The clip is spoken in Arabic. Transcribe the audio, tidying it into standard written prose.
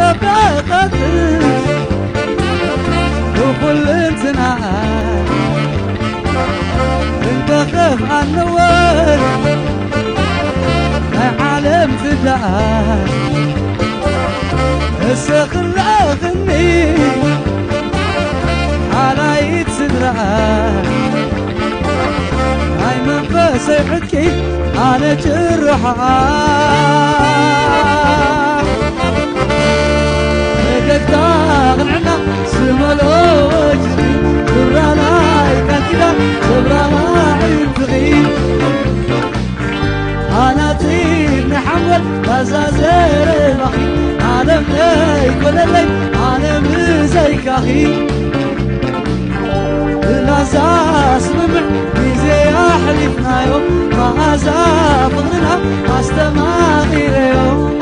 شبقت وكل انتنا انت خف عنوان عالم فداء السخر اغني على يد صدرها هاي منفس يحكي على جرحها تغنعنا سملو وجدي برانا كان كذا برانا يبغي أنا طير نحول بزازر بخي أنا مني كل الليل أنا مزيك أخي الأساس ممع بيزي أحلفنا يوم ما أزاف غننا أستمع غير يوم